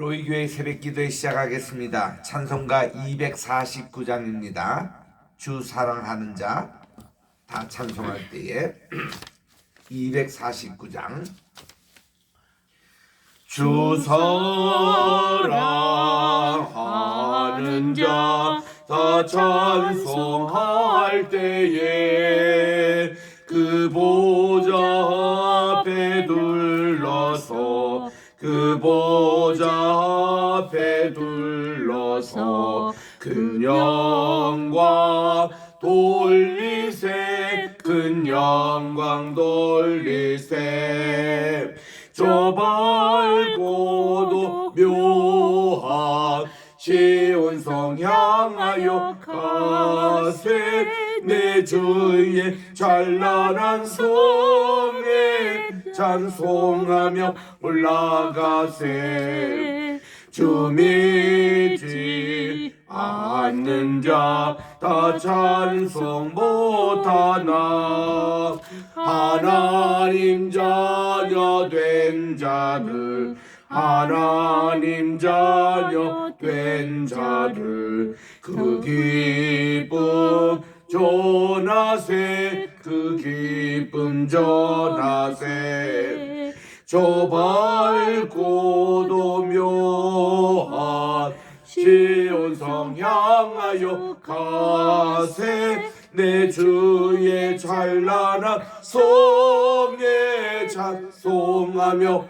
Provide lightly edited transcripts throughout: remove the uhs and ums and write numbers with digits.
로이교회 새벽기도에 시작하겠습니다. 찬송가 249장입니다. 주 사랑하는 자 다 찬송할 때에 249장 주 사랑하는 자 다 찬송할 때에 그 보좌 앞에 둘러서 그 보좌 앞에 둘러서 큰 영광 돌리세 큰 영광 돌리세 저 밝고도 묘한 시온성 향하여 가세 내 주의 찬란한 성에 찬송하며 올라가세 주 믿지 않는 자 다 찬송 못하나 하나님 자녀 된 자들 하나님 자녀 된 자들 그 기쁨 전하세 그 기쁨 전하세 저 밝고도 묘한 시온성 향하여 가세 내 주의 찬란한 성에 찬송하며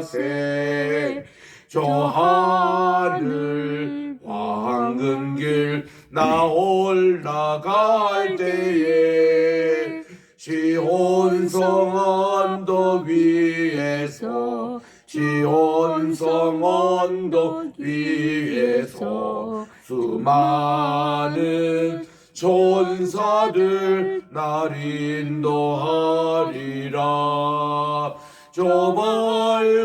올라가세 저 하늘 황금길 나 올라갈 때에 시온성 언덕 위에서 시온성 언덕 위에서 수많은 천사들 날 인도하리라 저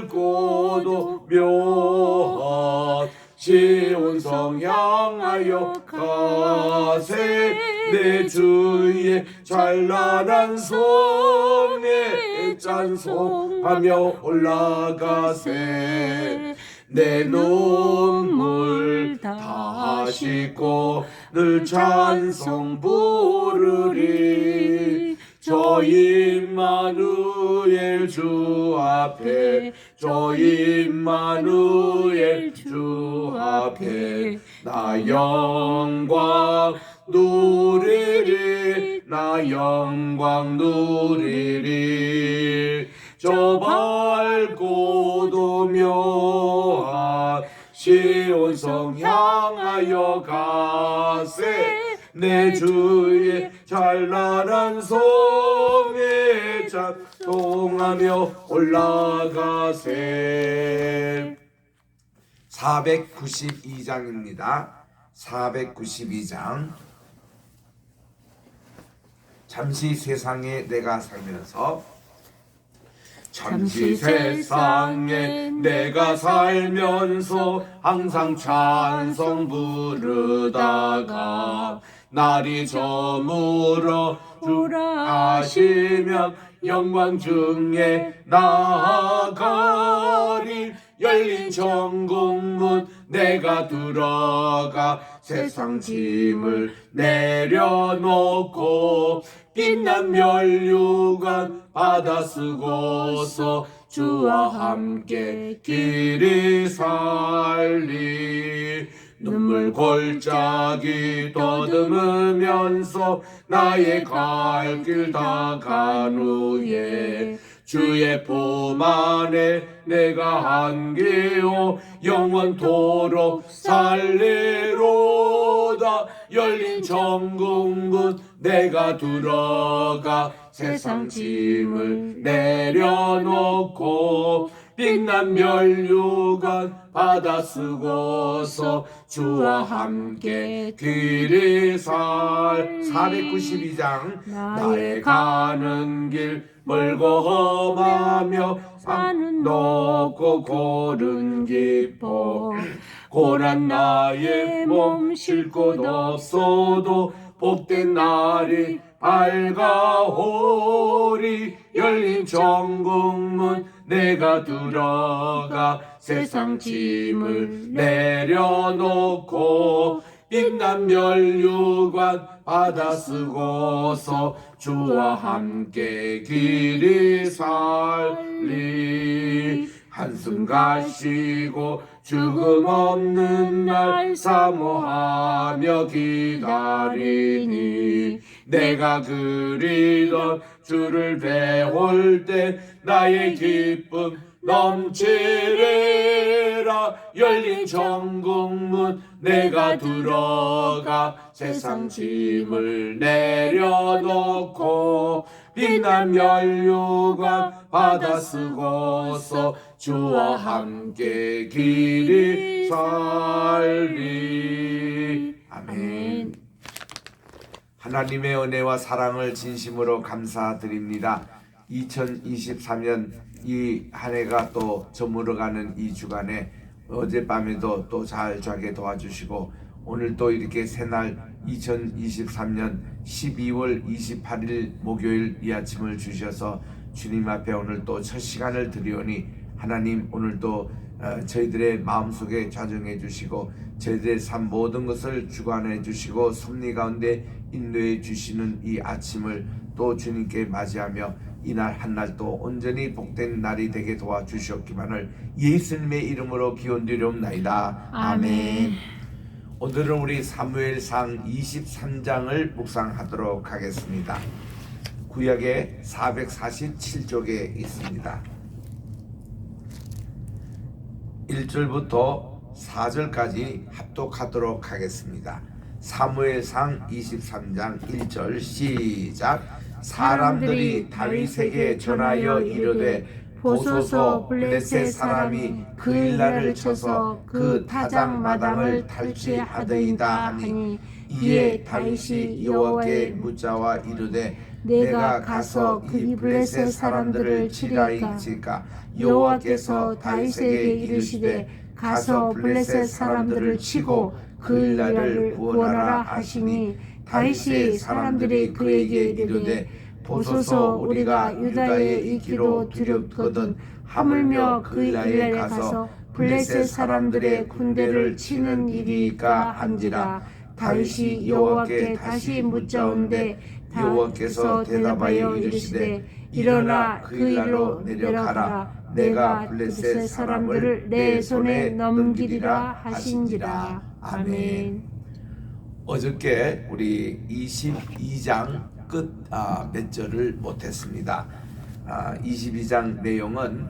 밝고도 묘한 시온성 향하여 가세 내 주의 찬란한 성에 찬송하며 올라가세 내 눈물 다 씻고 늘 찬송 부르리 저 임마누엘 주 앞에 저 임마누엘 주 앞에 나 영광 누리리 나 영광 누리리 저 밝고도 묘한 시온성 향하여 가세 내 주의 찬란한 성에 찬송하며 올라가세 492장입니다. 492장 잠시 세상에 내가 살면서 잠시 세상에 내가 살면서 항상 찬송 부르다가 날이 저물어 주하시면 영광 중에 나아가리 열린 천국문 내가 들어가 세상 짐을 내려놓고 빛난 면류관 받아 쓰고서 주와 함께 길이 살리 눈물 골짜기 더듬으면서 나의 갈 길 다 간 후에 주의 품 안에 내가 안기요 영원토록 살리로다 열린 천국문 내가 들어가 세상 짐을 내려놓고 빛난 면류관 받아 쓰고서 주와 함께 길이 살 492장 나의 가는 길 멀고 험하며 산 높고 고른 깊어 고난 나의 몸 쉴 곳 없어도 복된 날이 알가오리. 열린 천국문 내가 들어가 세상 짐을 내려놓고 빛난 면류관 받아 쓰고서 주와 함께 길이 살리. 한숨 가시고 죽음 없는 날 사모하며 기다리니. 내가 그리던 주를 배울 때 나의 기쁨 넘치리라. 열린 천국문 내가 들어가 세상 짐을 내려놓고 빛난 면류관 받아 쓰고서 주와 함께 길이 살리. 아멘. 하나님의 은혜와 사랑을 진심으로 감사드립니다. 2023년 이 한 해가 또 저물어가는 이 주간에 어젯밤에도 또 잘 자게 도와주시고 오늘 또 이렇게 새날 2023년 12월 28일 목요일 이 아침을 주셔서 주님 앞에 오늘 또 첫 시간을 드리오니 하나님 오늘도 저희들의 마음속에 좌정해 주시고 저희들의 삶 모든 것을 주관해 주시고 섭리 가운데 인도해 주시는 이 아침을 또 주님께 맞이하며 이날 한날 또 온전히 복된 날이 되게 도와주시옵기만을 예수님의 이름으로 기원드리옵나이다. 아멘. 오늘은 우리 사무엘상 23장을 묵상하도록 하겠습니다. 구약의 447쪽에 있습니다. 1절부터 4절까지 합독하도록 하겠습니다. 사무엘상 23장 1절 시작. 사람들이 다윗에게 전하여 이르되 보소서 블레셋 사람이 그 일날을 쳐서 그 타작 마당을 탈취하더이다 하니. 이에 다윗이 여호와께 묻자와 이르되 내가 가서 그 블레셋 사람들을 치리이까. 여호와께서 다윗에게 이르시되 가서 블레셋 사람들을 치고 그 일날을 구원하라 하시니. 다윗이 사람들이 그에게 이르되 보소서 우리가 유다에 있기로 두렵거든 하물며 그 일날에 가서 블레셋 사람들의 군대를 치는 일이니까 한지라. 다윗이 여호와께 다시 묻자온데 여호와께서 대답하여 이르시되 일어나 그 일로 내려가라. 내가 블레셋 사람들을 내 손에 넘기리라 하신지라. 아멘. 어저께 우리 22장 끝 몇 절을 못했습니다. 22장 내용은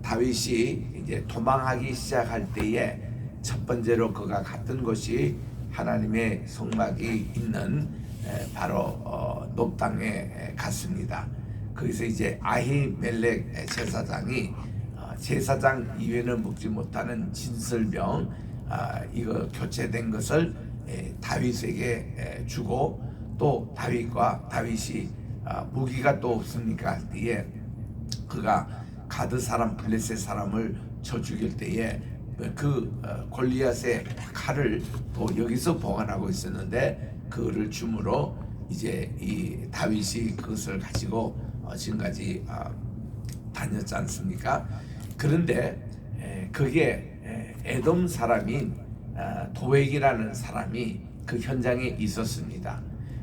다윗이 이제 도망하기 시작할 때에 첫 번째로 그가 갔던 곳이 하나님의 성막이 있는 바로 높당에 갔습니다. 거기서 이제 아히멜렉 제사장이 제사장 이외는 먹지 못하는 진설병 이거 교체된 것을 다윗에게 주고 또 다윗이 무기가 또 없으니까 할 때에 그가 가드 사람 블레셋 사람을 쳐 죽일 때에 그 골리앗의 칼을 또 여기서 보관하고 있었는데 그거를 줌으로 이제 이 다윗이 그것을 가지고 지금까지 다녔지 않습니까? 그런데 그게 에돔 사람인 도액이라는 사람이 그 현장에 있었습니다.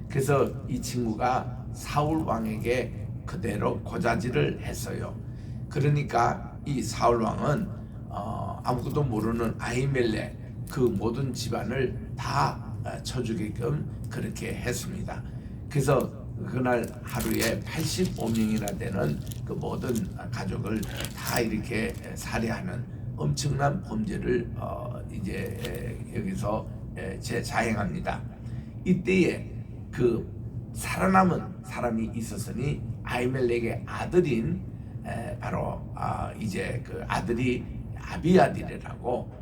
그래서 이 친구가 사울 왕에게 그대로 고자질을 했어요. 그러니까 이 사울 왕은 아무것도 모르는 아히멜렉 그 모든 집안을 다 쳐주게끔 그렇게 했습니다. 그래서 그날 하루에 85명이나 되는 그 모든 가족을 다 이렇게 살해하는 엄청난 범죄를 이제 여기서 자행합니다. 이때에 그 살아남은 사람이 있었으니 아히멜렉의 아들인 바로 이제 그 아들이 아비아딜이라고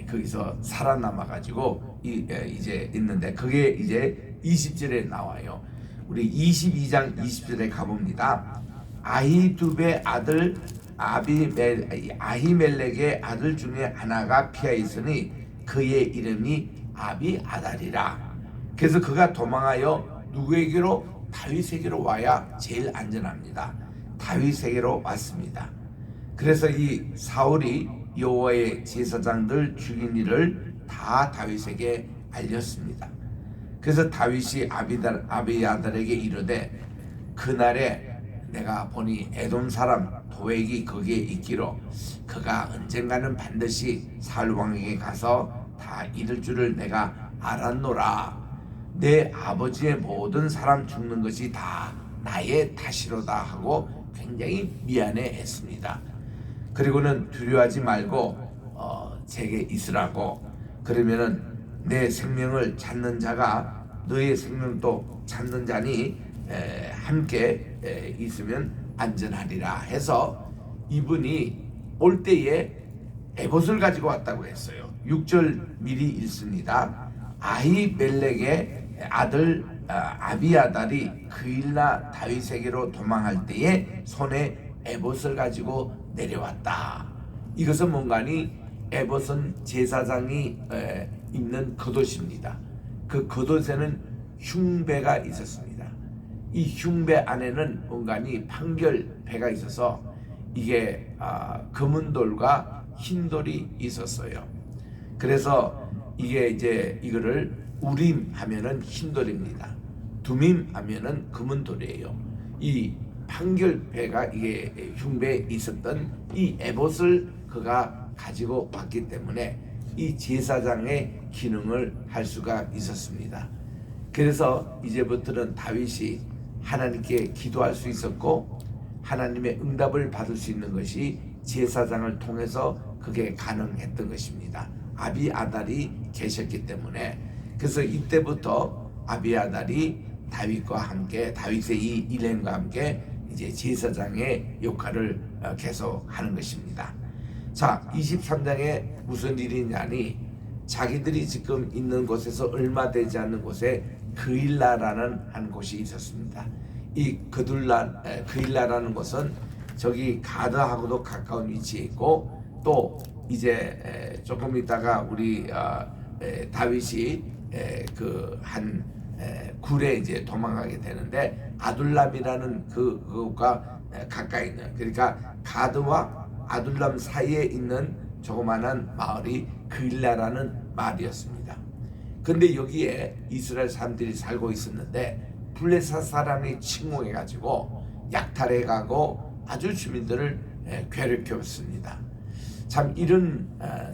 거기서 살아남아 가지고 이제 있는데 그게 이제 20절에 나와요. 우리 22장 20절에 가봅니다. 아히두베 아들 아히멜렉의 아들 중에 하나가 피하 있으니 그의 이름이 아비아달이라. 그래서 그가 도망하여 누구에게로? 다윗에게로 와야 제일 안전합니다. 다윗에게로 왔습니다. 그래서 이 사울이 여호와의 제사장들 죽인 일을 다 다윗에게 알렸습니다. 그래서 다윗이 아비아달에게 이르되 그날에 내가 보니 에돔 사람 도액이 거기에 있기로 그가 언젠가는 반드시 사울 왕에게 가서 다 이를 줄을 내가 알았노라. 내 아버지의 모든 사람 죽는 것이 다 나의 탓이로다 하고 굉장히 미안해했습니다. 그리고는 두려워하지 말고 제게 있으라고. 그러면은 내 생명을 찾는 자가 너의 생명도 찾는 자니 함께 있으면 안전하리라 해서 이분이 올 때에 에봇을 가지고 왔다고 했어요. 6절 미리 읽습니다. 아히멜렉의 아들 아비아달이 그일라 다윗에게로 도망할 때에 손에 에봇을 가지고 내려왔다. 이것은 뭔가니 에봇은 제사장이 입는 겉옷입니다. 그 겉옷에는 흉배가 있었습니다. 이 흉배 안에는 뭔가니 판결배가 있어서 이게 검은 돌과 흰 돌이 있었어요. 그래서 이게 이제 이거를 우림 하면은 흰 돌입니다. 두밈 하면은 검은 돌이에요. 이 판결배가 이게 흉배에 있었던 이 에봇을 그가 가지고 왔기 때문에 이 제사장의 기능을 할 수가 있었습니다. 그래서 이제부터는 다윗이 하나님께 기도할 수 있었고 하나님의 응답을 받을 수 있는 것이 제사장을 통해서 그게 가능했던 것입니다. 아비아달이 계셨기 때문에. 그래서 이때부터 아비아달이 다윗과 함께 다윗의 이 일행과 함께 이제 제사장의 역할을 계속 하는 것입니다. 자, 23장에 무슨 일이 있냐니 자기들이 지금 있는 곳에서 얼마 되지 않는 곳에 그일라라는 한 곳이 있었습니다. 이 그일라라는 곳은 저기 가드하고도 가까운 위치에 있고 또 이제 조금 있다가 우리 다윗이 그 한 굴에 이제 도망가게 되는데 아둘람이라는 그것과 가까이 있는, 그러니까 가드와 아둘람 사이에 있는 조그마한 마을이 그일라라는 마을이었습니다. 근데 여기에 이스라엘 사람들이 살고 있었는데 블레셋 사람이 침공해가지고 약탈해가고 아주 주민들을 괴롭혔습니다. 참 이런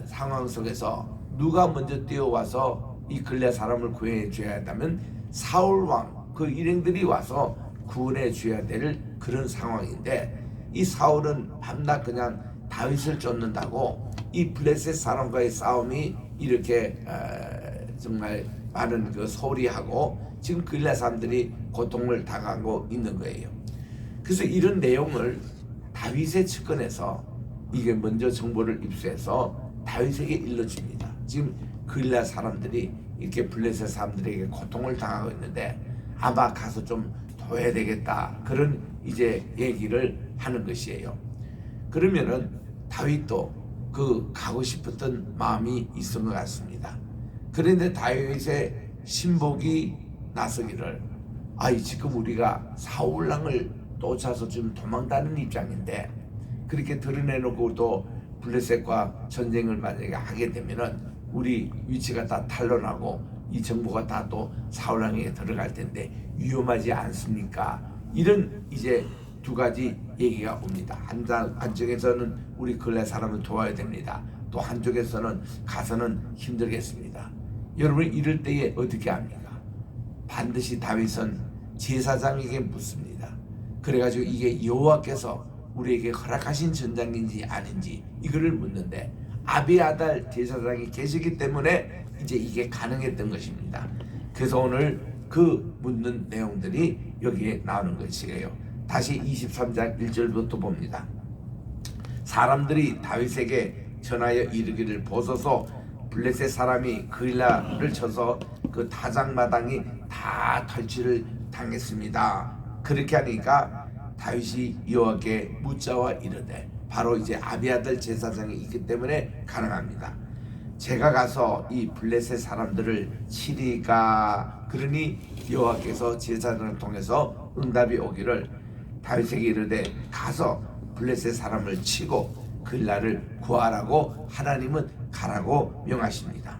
상황 속에서 누가 먼저 뛰어와서 이 글레 사람을 구해줘야 한다면 사울 왕 그 일행들이 와서 구원해 줘야 될 그런 상황인데 이 사울은 밤낮 그냥 다윗을 쫓는다고 이 블레셋 사람과의 싸움이 이렇게 정말 많은 그 소리하고 지금 글레 사람들이 고통을 당하고 있는 거예요. 그래서 이런 내용을 다윗의 측근에서 이게 먼저 정보를 입수해서 다윗에게 일러줍니다. 지금 글레 사람들이 이렇게 블레셋 사람들에게 고통을 당하고 있는데 아마 가서 좀 도와야 되겠다, 그런 이제 얘기를 하는 것이에요. 그러면은 다윗도 그 가고 싶었던 마음이 있은 것 같습니다. 그런데 다윗의 신복이 나서기를 지금 우리가 사울왕을 쫓아서 지금 도망다는 입장인데 그렇게 드러내놓고 또 블레셋과 전쟁을 만약에 하게 되면은 우리 위치가 다 탄로나고 이 정보가 다 또 사울왕에게 들어갈 텐데 위험하지 않습니까? 이런 이제 두 가지 얘기가 옵니다. 한쪽에서는 우리 글레 사람을 도와야 됩니다. 또 한쪽에서는 가서는 힘들겠습니다. 여러분 이럴 때에 어떻게 합니까? 반드시 다윗은 제사장에게 묻습니다. 그래가지고 이게 여호와께서 우리에게 허락하신 전장인지 아닌지 이거를 묻는데 아비아달 제사장이 계시기 때문에 이제 이게 가능했던 것입니다. 그래서 오늘 그 묻는 내용들이 여기에 나오는 것이에요. 다시 23장 1절부터 봅니다. 사람들이 다윗에게 전하여 이르기를 보소서 블레셋 사람이 그일라를 쳐서 그 타작마당이 다 탈취를 당했습니다. 그렇게 하니까 다윗이 여호와께 묻자와 이르되, 바로 이제 아비아달 제사장이 있기 때문에 가능합니다. 제가 가서 이 블레셋 사람들을 치리까. 그러니 여호와께서 제사장을 통해서 응답이 오기를 다윗에게 이르되 가서 블레셋 사람을 치고 그일라를 구하라고 하나님은 가라고 명하십니다.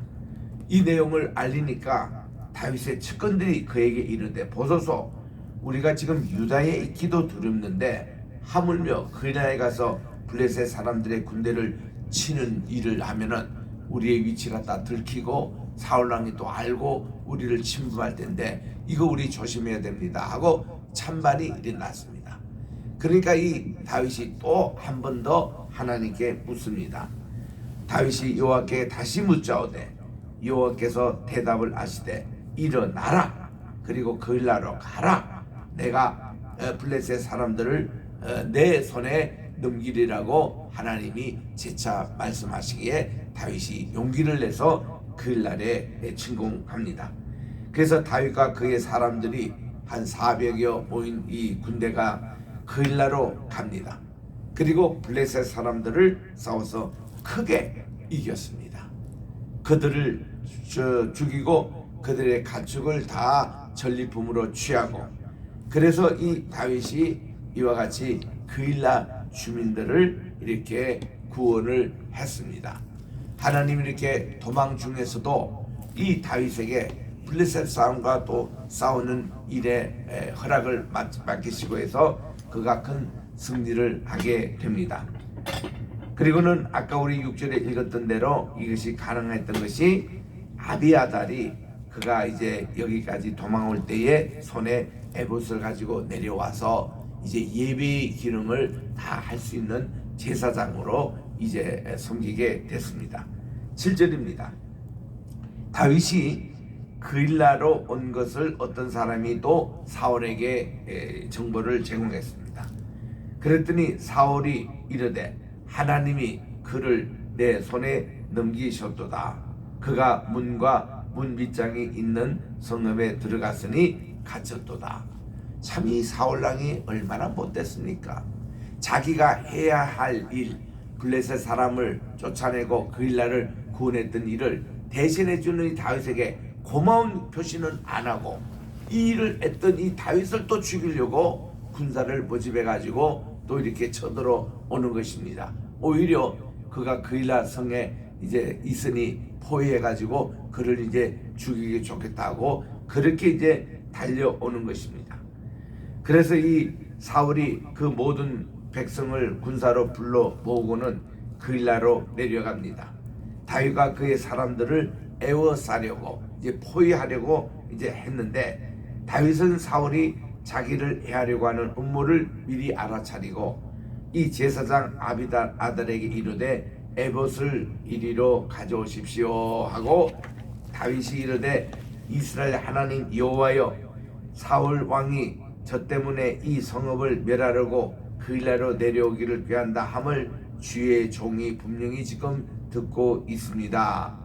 이 내용을 알리니까 다윗의 측근들이 그에게 이르되 보소서, 우리가 지금 유다에 있기도 두렵는데 하물며 그일라에 가서 블레셋 사람들의 군대를 치는 일을 하면은 우리의 위치가 다 들키고 사울왕이 또 알고 우리를 침범할 텐데 이거 우리 조심해야 됩니다 하고 찬반이 일어났습니다. 그러니까 이 다윗이 또 한 번 더 하나님께 묻습니다. 다윗이 여호와께 다시 묻자오되 여호와께서 대답을 하시되 일어나라, 그리고 그일라로 가라. 내가 블레셋 사람들을 내 손에 넘기리라고 하나님이 재차 말씀하시기에 다윗이 용기를 내서 그일라에 침공합니다. 그래서 다윗과 그의 사람들이 한 400여 모인 이 군대가 그일라로 갑니다. 그리고 블레셋 사람들을 싸워서 크게 이겼습니다. 그들을 죽이고 그들의 가축을 다 전리품으로 취하고, 그래서 이 다윗이 이와 같이 그일라 주민들을 이렇게 구원을 했습니다. 하나님이 이렇게 도망 중에서도 이 다윗에게 블레셋 사람과 또 싸우는 일에 허락을 맡기시고 해서 그가 큰 승리를 하게 됩니다. 그리고는 아까 우리 6절에 읽었던 대로 이것이 가능했던 것이 아비아달이 그가 이제 여기까지 도망올 때에 손에 에봇을 가지고 내려와서 이제 예배의 기능을 다 할 수 있는 제사장으로 이제 섬기게 됐습니다. 7절입니다. 다윗이 그일라로 온 것을 어떤 사람이 또 사울에게 정보를 제공했습니다. 그랬더니 사울이 이르되 하나님이 그를 내 손에 넘기셨도다. 그가 문과 문 밑장이 있는 성읍에 들어갔으니 갇혔도다. 참 이 사울왕이 얼마나 못됐습니까? 자기가 해야 할 일, 블레셋 사람을 쫓아내고 그일라를 구원했던 일을 대신해 주는 이 다윗에게 고마운 표시는 안 하고 이 일을 했던 이 다윗을 또 죽이려고 군사를 모집해 가지고 또 이렇게 쳐들어오는 것입니다. 오히려 그가 그일라 성에 이제 있으니 포위해 가지고 그를 이제 죽이기 좋겠다고 그렇게 이제 달려오는 것입니다. 그래서 이 사울이 그 모든 백성을 군사로 불러 모으고는 그일라로 내려갑니다. 다윗과 그의 사람들을 애워싸려고 이제 포위하려고 이제 했는데 다윗은 사울이 자기를 해하려고 하는 음모를 미리 알아차리고 이 제사장 아비아달에게 이르되 에봇을 이리로 가져오십시오 하고 다윗이 이르되 이스라엘 하나님 여호와여, 사울 왕이 저 때문에 이 성읍을 멸하려고 그일라로 내려오기를 꾀한다 함을 주의 종이 분명히 지금 듣고 있습니다.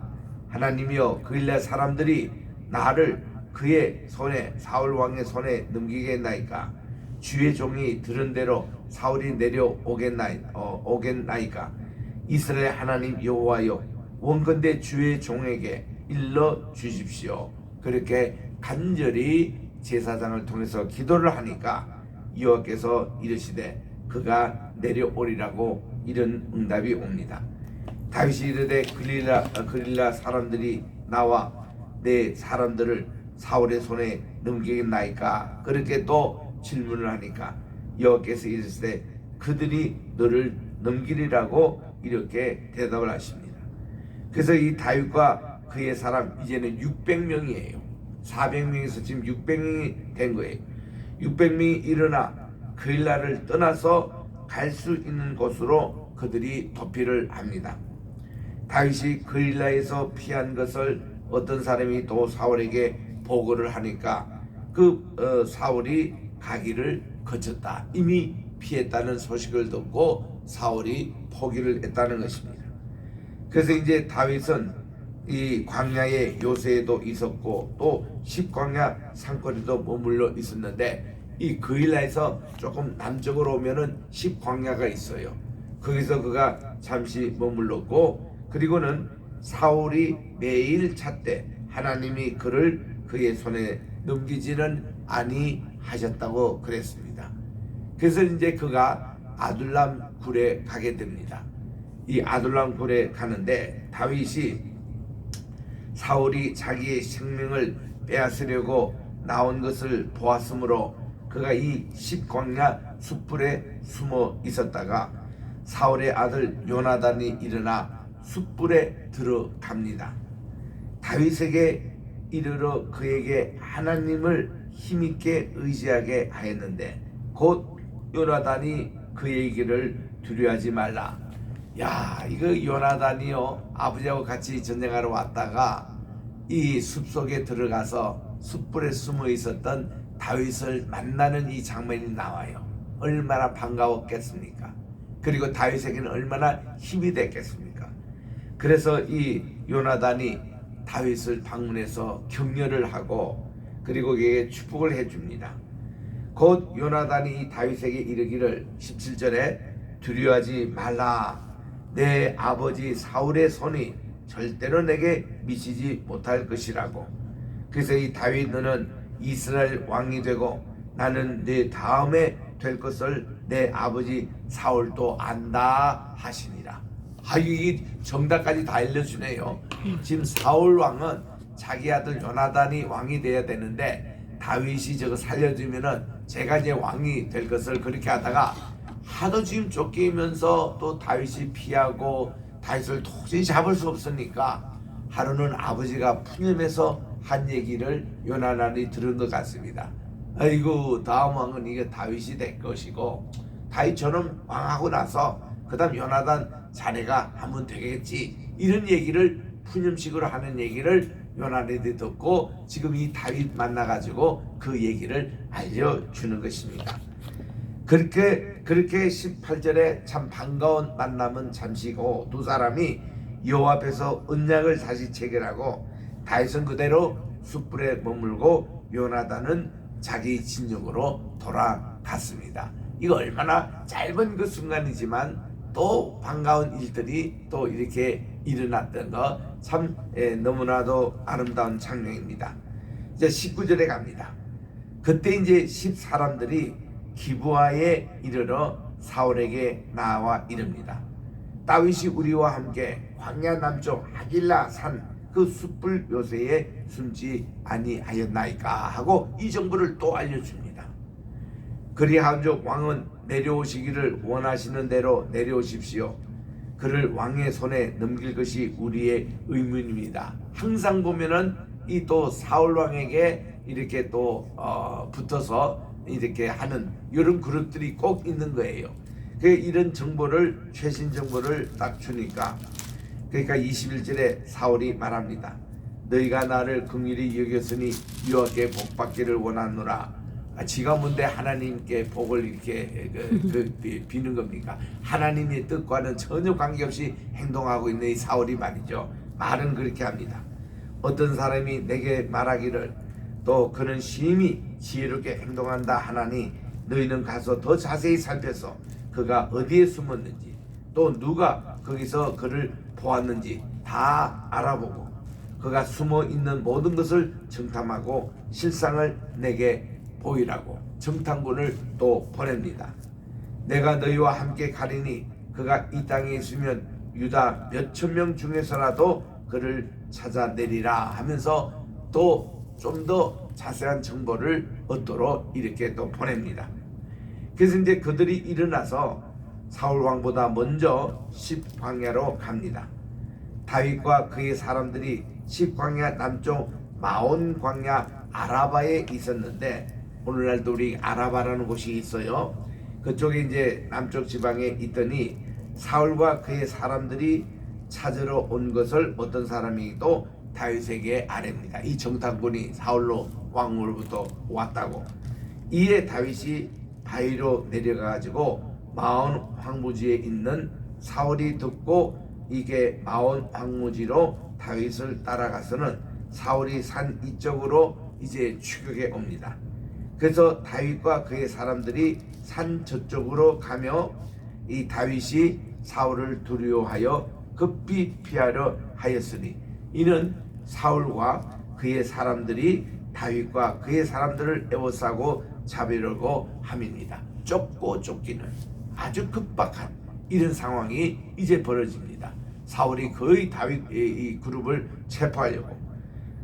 하나님이여, 그일라 사람들이 나를 그의 손에, 사울 왕의 손에 넘기겠나이까? 주의 종이 들은 대로 사울이 오겠나이까? 이스라엘 하나님 여호와여, 원컨대 주의 종에게 일러 주십시오. 그렇게 간절히 제사장을 통해서 기도를 하니까 여호와께서 이르시되 그가 내려오리라고 이런 응답이 옵니다. 다윗이 이르되 그릴라 사람들이 나와 내 사람들을 사울의 손에 넘기겠나이까? 그렇게 또 질문을 하니까 여호와께서 이르시되 그들이 너를 넘기리라고 이렇게 대답을 하십니다. 그래서 이 다윗과 그의 사람 이제는 600명이에요. 400명에서 지금 600명이 된 거예요. 600명이 일어나 그일라를 떠나서 갈 수 있는 곳으로 그들이 도피를 합니다. 다윗이 그일라에서 피한 것을 어떤 사람이 또 사울에게 보고를 하니까 사울이 가기를 거쳤다. 이미 피했다는 소식을 듣고 사울이 포기를 했다는 것입니다. 그래서 이제 다윗은 이 광야의 요새에도 있었고 또 십광야 산거리도 머물러 있었는데 이 그일라에서 조금 남쪽으로 오면은 십광야가 있어요. 거기서 그가 잠시 머물렀고 그리고는 사울이 매일 찾되 하나님이 그를 그의 손에 넘기지는 아니하셨다고 그랬습니다. 그래서 이제 그가 아둘람 굴에 가게 됩니다. 이 아둘람 굴에 가는데 다윗이 사울이 자기의 생명을 빼앗으려고 나온 것을 보았으므로 그가 이 십광야 숯불에 숨어 있었다가 사울의 아들 요나단이 일어나 숯불에 들어갑니다. 다윗에게 이르러 그에게 하나님을 힘있게 의지하게 하였는데 곧 요나단이 그의 길을 두려워하지 말라. 야, 이거 요나단이요 아버지하고 같이 전쟁하러 왔다가 이 숲속에 들어가서 숯불에 숨어 있었던 다윗을 만나는 이 장면이 나와요. 얼마나 반가웠겠습니까? 그리고 다윗에게는 얼마나 힘이 됐겠습니까? 그래서 이 요나단이 다윗을 방문해서 격려를 하고 그리고 그에게 축복을 해줍니다. 곧 요나단이 이 다윗에게 이르기를 17절에 두려워하지 말라. 내 아버지 사울의 손이 절대로 내게 미치지 못할 것이라고. 그래서 이 다윗 너는 이스라엘 왕이 되고 나는 네 다음에 될 것을 내 아버지 사울도 안다 하시니라. 이 정답까지 다 알려주네요. 지금 사울 왕은 자기 아들 요나단이 왕이 돼야 되는데 다윗이 저거 살려주면은 제가 이제 왕이 될 것을 그렇게 하다가 하도 지금 쫓기면서 또 다윗이 피하고 다윗을 도저히 잡을 수 없으니까 하루는 아버지가 푸념해서 한 얘기를 요나단이 들은 것 같습니다. 아이고 다음 왕은 이게 다윗이 될 것이고 다윗처럼 왕하고 나서 그 다음 요나단 자네가 하면 되겠지, 이런 얘기를 푸념식으로 하는 얘기를 요나단이 듣고 지금 이 다윗 만나가지고 그 얘기를 알려주는 것입니다. 그렇게 18절에 참 반가운 만남은 잠시고 두 사람이 여호와 앞에서 언약을 다시 체결하고 다윗은 그대로 숯불에 머물고 요나단은 자기 진영으로 돌아갔습니다. 이거 얼마나 짧은 그 순간이지만 또 반가운 일들이 또 이렇게 일어났던 거 참 너무나도 아름다운 장면입니다. 이제 19절에 갑니다. 그때 이제 10사람들이 기브아에 이르러 사울에게 나와 이릅니다. 다윗이 우리와 함께 광야 남쪽 하길라 산 그 숯불 요새에 숨지 아니하였나이까 하고 이 정보를 또 알려줍니다. 그리하온즉 왕은 내려오시기를 원하시는 대로 내려오십시오. 그를 왕의 손에 넘길 것이 우리의 의문입니다. 항상 보면은 이 또 사울 왕에게 이렇게 또 붙어서 이렇게 하는 이런 그룹들이 꼭 있는 거예요. 그 이런 정보를 최신 정보를 딱 주니까 그러니까 21절에 사울이 말합니다. 너희가 나를 긍휼히 여겼으니 여호와께 복받기를 원하노라. 지가 뭔데 하나님께 복을 이렇게 비는 겁니까? 하나님의 뜻과는 전혀 관계없이 행동하고 있는 이 사울이 말이죠. 말은 그렇게 합니다. 어떤 사람이 내게 말하기를 또 그는 심히 지혜롭게 행동한다 하나니 너희는 가서 더 자세히 살펴서 그가 어디에 숨었는지 또 누가 거기서 그를 보았는지 다 알아보고 그가 숨어 있는 모든 것을 정탐하고 실상을 내게 보이라고 정탐꾼을 또 보냅니다. 내가 너희와 함께 가리니 그가 이 땅에 있으면 유다 몇천 명 중에서라도 그를 찾아내리라 하면서 또 좀 더 자세한 정보를 얻도록 이렇게 또 보냅니다. 그래서 이제 그들이 일어나서 사울 왕보다 먼저 십광야로 갑니다. 다윗과 그의 사람들이 십광야 남쪽 마온 광야 아라바에 있었는데 오늘날도 우리 아라바라는 곳이 있어요. 그쪽에 이제 남쪽 지방에 있더니 사울과 그의 사람들이 찾으러 온 것을 어떤 사람이 또 다윗에게 아뢰입니다. 이 정탐꾼이 사울로 왕으로부터 왔다고. 이에 다윗이 바위로 내려가가지고 마온 황무지에 있는 사울이 듣고 이게 마온 황무지로 다윗을 따라가서는 사울이 산 이쪽으로 이제 추격해 옵니다. 그래서 다윗과 그의 사람들이 산 저쪽으로 가며 이 다윗이 사울을 두려워하여 급히 피하려 하였으니 이는 사울과 그의 사람들이 다윗과 그의 사람들을 에워싸고 잡으려고 함입니다. 쫓고 쫓기는 아주 급박한 이런 상황이 이제 벌어집니다. 사울이 거의 다윗 이 그룹을 체포하려고.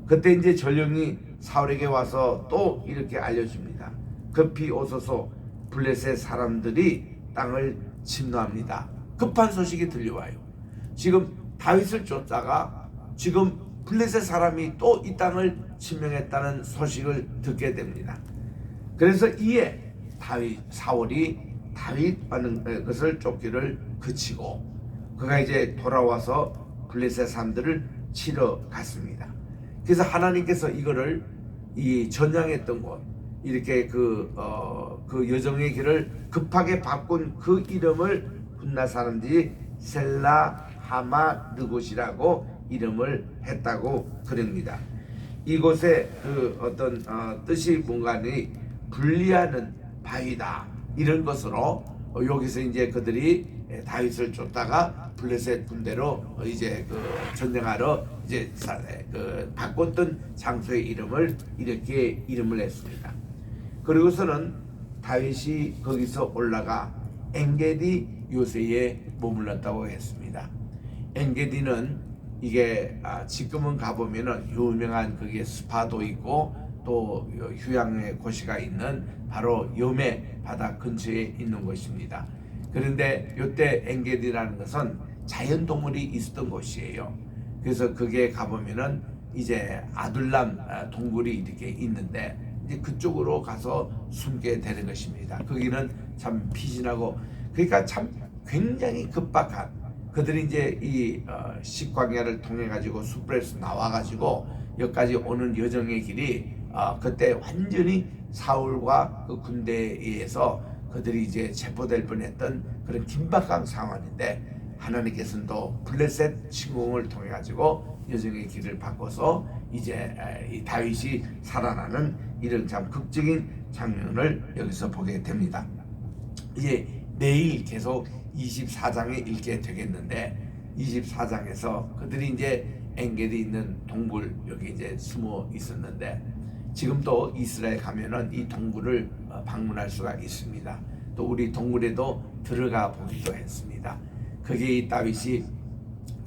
그때 이제 전령이 사울에게 와서 또 이렇게 알려줍니다. 급히 오소서, 블레셋 사람들이 땅을 침노합니다. 급한 소식이 들려와요. 지금 다윗을 쫓다가 지금 블레셋 사람이 또 이 땅을 침명했다는 소식을 듣게 됩니다. 그래서 이에 사울이 다윗 하는 것을 쫓기를 그치고 그가 이제 돌아와서 블레셋 사람들을 치러 갔습니다. 그래서 하나님께서 이거를 이 전향했던 곳 이렇게 그 여정의 길을 급하게 바꾼 그 이름을 훗날 사람들이 셀라 하마 느곳이라고 이름을 했다고 그럽니다. 이곳에 그 어떤 뜻이 뭔가니 분리하는 바위다 이런 것으로 여기서 이제 그들이 다윗을 쫓다가 블레셋 군대로 이제 그 전쟁하러 이제 그 바꿨던 장소의 이름을 이렇게 이름을 했습니다. 그리고서는 다윗이 거기서 올라가 엔게디 요새에 머물렀다고 했습니다. 엔게디는 이게 지금은 가보면은 유명한 그게 스파도 있고 또 휴양의 곳이가 있는 바로 염해 바다 근처에 있는 곳입니다. 그런데 이때 엔게디라는 것은 자연동물이 있었던 곳이에요. 그래서 그게 가보면은 이제 아둘람 동굴이 이렇게 있는데 이제 그쪽으로 가서 숨게 되는 것입니다. 거기는 참 피신하고 그러니까 참 굉장히 급박한 그들이 이제 이 식광야를 통해 가지고 숲에서 나와 가지고 여기까지 오는 여정의 길이 그때 완전히 사울과 그 군대에 의해서 그들이 이제 체포될 뻔했던 그런 긴박한 상황인데 하나님께서는 또 블레셋 침공을 통해 가지고 여정의 길을 바꿔서 이제 이 다윗이 살아나는 이런 참 극적인 장면을 여기서 보게 됩니다. 이제 내일 계속 24장에 읽게 되겠는데 24장에서 그들이 이제 엔게디 있는 동굴 여기 이제 숨어 있었는데 지금도 이스라엘 가면은 이 동굴을 방문할 수가 있습니다. 또 우리 동굴에도 들어가 보기도 했습니다. 거기에 이 다윗이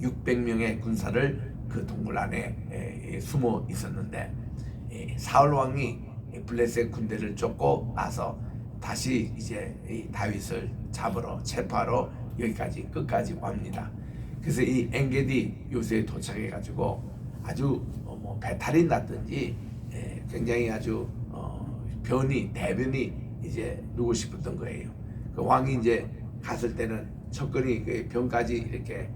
600명의 군사를 그 동굴 안에 숨어 있었는데 사울 왕이 블레셋 군대를 쫓고 나서 다시 이제 이 다윗을 잡으러 체포하러 여기까지 끝까지 옵니다. 그래서 이 엔게디 요새에 도착해 가지고 아주 뭐 배탈이 났든지 굉장히 아주 대변이 이제 누고 싶었던 거예요. 그 왕이 이제 갔을 때는 척근이 그 병까지 이렇게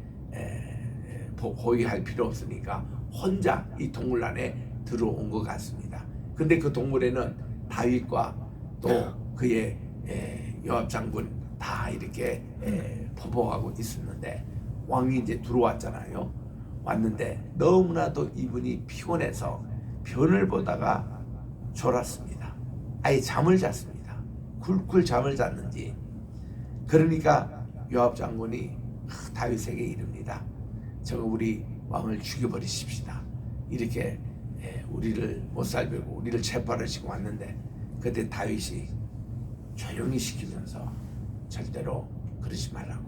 호위할 필요 없으니까 혼자 이 동굴 안에 들어온 것 같습니다. 근데 그 동굴에는 다윗과 또 그의 요압 장군 다 이렇게 포복하고 있었는데 왕이 이제 들어왔잖아요. 왔는데 너무나도 이분이 피곤해서 변을 보다가 졸았습니다. 아예 잠을 잤습니다. 굴굴 잠을 잤는지. 그러니까 요압 장군이 다윗에게 이릅니다. 저거 우리 왕을 죽여버리십시다. 이렇게 우리를 못 살리고 우리를 체포하시고 왔는데 그때 다윗이 조용히 시키면서 절대로 그러지 말라고.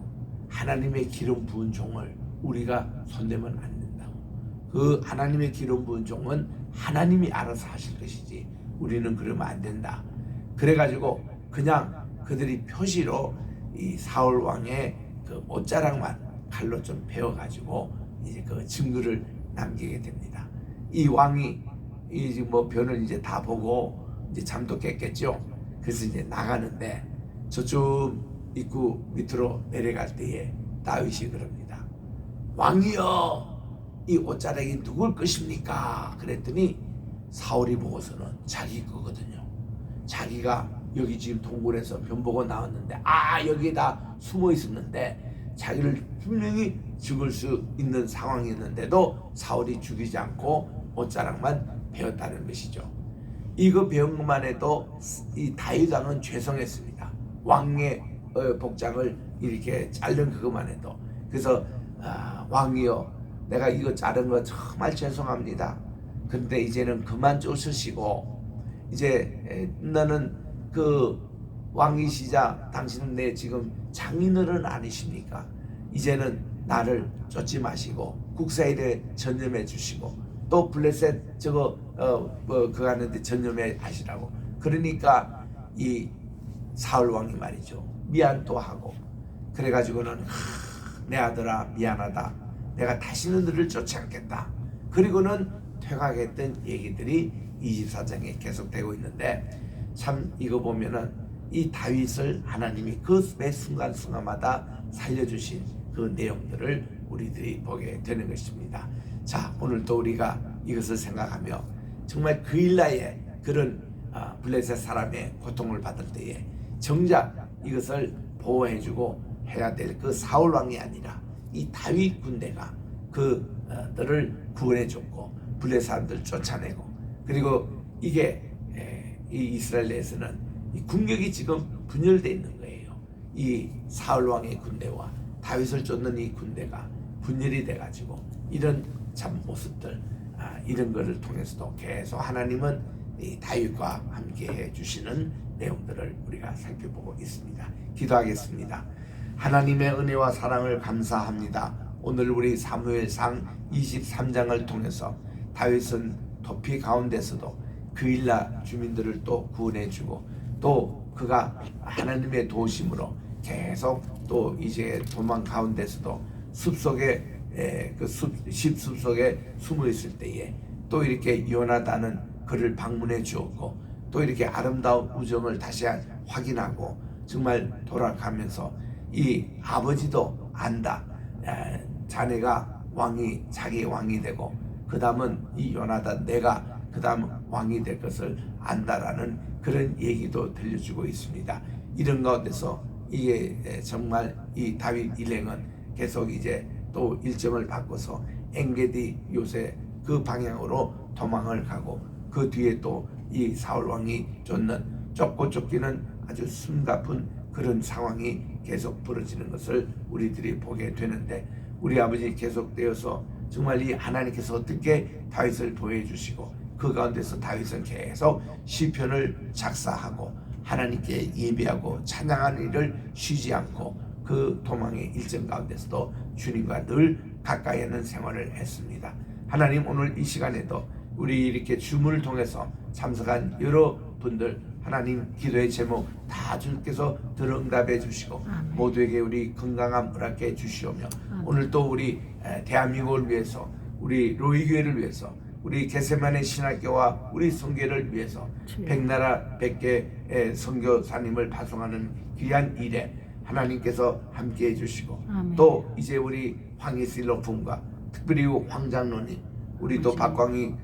하나님의 기름 부은 종을 우리가 손대면 안 된다고. 그 하나님의 기름 부은 종은 하나님이 알아서 하실 것이지 우리는 그러면 안 된다. 그래가지고 그냥 그들이 표시로 이 사울 왕의 그 옷자락만 칼로 좀 베어가지고 이제 그 증거를 남기게 됩니다. 이 왕이 이 뭐 변을 이제 다 보고 이제 잠도 깼겠죠. 그래서 이제 나가는데 저쪽 입구 밑으로 내려갈 때에 다윗이 그럽니다. 왕이여, 이 옷자락이 누굴 것입니까? 그랬더니 사울이 보고서는 자기 거거든요. 자기가 여기 지금 동굴에서 변 보고 나왔는데 여기에다 숨어 있었는데 자기를 분명히 죽을 수 있는 상황이었는데도 사울이 죽이지 않고 옷자락만 베었다는 것이죠. 이거 배운 것만 해도 이 다윗 왕은 죄송했습니다. 왕의 복장을 이렇게 자른 그것만 해도. 그래서 왕이여, 내가 이거 자른 거 정말 죄송합니다. 그런데 이제는 그만 쫓으시고, 이제 너는 그 왕이시자 당신은 내 지금 장인어른 아니십니까? 이제는 나를 쫓지 마시고 국사일에 전념해 주시고 또 블레셋 저거 그거 하는데 전념해 하시라고. 그러니까 이 사울 왕이 말이죠, 미안도 하고 그래가지고는 내 아들아 미안하다, 내가 다시는 너를 쫓지 않겠다. 그리고는 퇴각했던 얘기들이 24장에 계속되고 있는데, 참 이거 보면은 이 다윗을 하나님이 그 매 순간순간마다 살려주신 그 내용들을 우리들이 보게 되는 것입니다. 자, 오늘도 우리가 이것을 생각하며 정말 그일라에 그런 블레셋 사람의 고통을 받을 때에 정작 이것을 보호해주고 해야 될 그 사울 왕이 아니라 이 다윗 군대가 그들을 구원해줬고 블레셋 사람들 쫓아내고, 그리고 이게 이 이스라엘 내에서는 이 군격이 지금 분열되어 있는 거예요. 이 사울 왕의 군대와 다윗을 쫓는 이 군대가 분열이 돼가지고 이런 참 모습들, 이런 것을 통해서도 계속 하나님은 이 다윗과 함께 해주시는 내용들을 우리가 살펴보고 있습니다. 기도하겠습니다. 하나님의 은혜와 사랑을 감사합니다. 오늘 우리 사무엘상 23장을 통해서 다윗은 도피 가운데서도 그일라 주민들을 또 구원해주고 또 그가 하나님의 도우심으로 계속 또 이제 도망 가운데서도 숲속에 숲속에 숨어 있을 때에 또 이렇게 요나단은 그를 방문해 주었고 또 이렇게 아름다운 우정을 다시 확인하고 정말 돌아가면서 이 아버지도 안다, 자네가 왕이 자기 왕이 되고 그 다음은 이 요나단 내가 그 다음 왕이 될 것을 안다라는 그런 얘기도 들려주고 있습니다. 이런 가운데서 이게 정말 이 다윗 일행은 계속 이제 또 일정을 바꿔서 엔게디 요새 그 방향으로 도망을 가고 그 뒤에 또 이 사울 왕이 쫓고 쫓기는 아주 숨가쁜 그런 상황이 계속 벌어지는 것을 우리들이 보게 되는데, 우리 아버지 계속되어서 정말 이 하나님께서 어떻게 다윗을 보여주시고 그 가운데서 다윗은 계속 시편을 작사하고 하나님께 예배하고 찬양하는 일을 쉬지 않고 그 도망의 일정 가운데서도 주님과 늘 가까이 있는 생활을 했습니다. 하나님, 오늘 이 시간에도 우리 이렇게 주문을 통해서 참석한 여러 분들 하나님 기도의 제목 다 주께서 들응답해 주시고 아멘. 모두에게 우리 건강함 허락해 주시오며, 오늘 또 우리 대한민국을 위해서 우리 로이교회를 위해서 우리 게세마네 신학교와 우리 선교를 위해서 백나라 100개 선교사님을 파송하는 귀한 일에 하나님께서 함께해 주시고 아멘. 또 이제 우리 황희슬 높음과 특별히 황장로님, 우리 또 박광희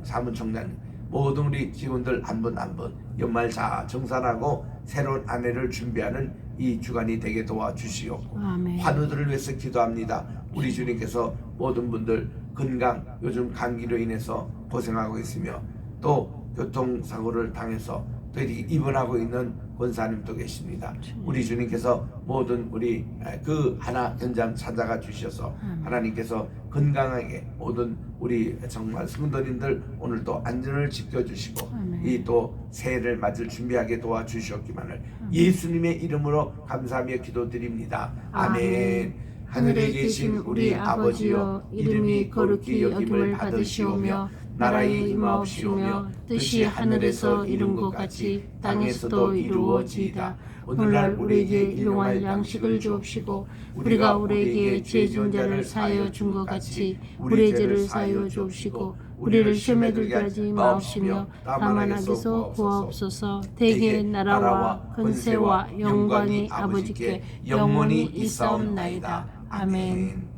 사무총장님, 모든 우리 직원들 한 분 한 분 연말 잘 정산하고 새로운 아내를 준비하는 이 주간이 되게 도와주시옵고, 아멘. 환우들을 위해서 기도합니다. 우리 주님께서 모든 분들 건강, 요즘 감기로 인해서 고생하고 있으며 또 교통사고를 당해서 또 이렇게 입원하고 있는 권사님도 계십니다. 우리 주님께서 모든 우리 그 하나 현장 찾아가 주셔서 하나님께서 건강하게 모든 우리 정말 성도님들 오늘도 안전을 지켜주시고 이 또 새해를 맞을 준비하게 도와주시옵기만을 예수님의 이름으로 감사하며 기도드립니다. 아멘. 하늘에 계신 우리 아버지여, 이름이 거룩히 여김을 받으시오며 나라의 임하옵시오며 뜻이 하늘에서 이룬 것 같이 땅에서도 이루어지이다. 오늘날 우리에게 일용할 양식을 주옵시고 우리가 우리에게 죄 지은 자를 사하여 준 것 같이 우리의 죄를 사하여 주옵시고 우리를 시험에 들게 하지 마옵시며 다만 악에서 구하옵소서. 대개의 나라와 권세와 영광이 아버지께 영원히 있사옵나이다. 아멘.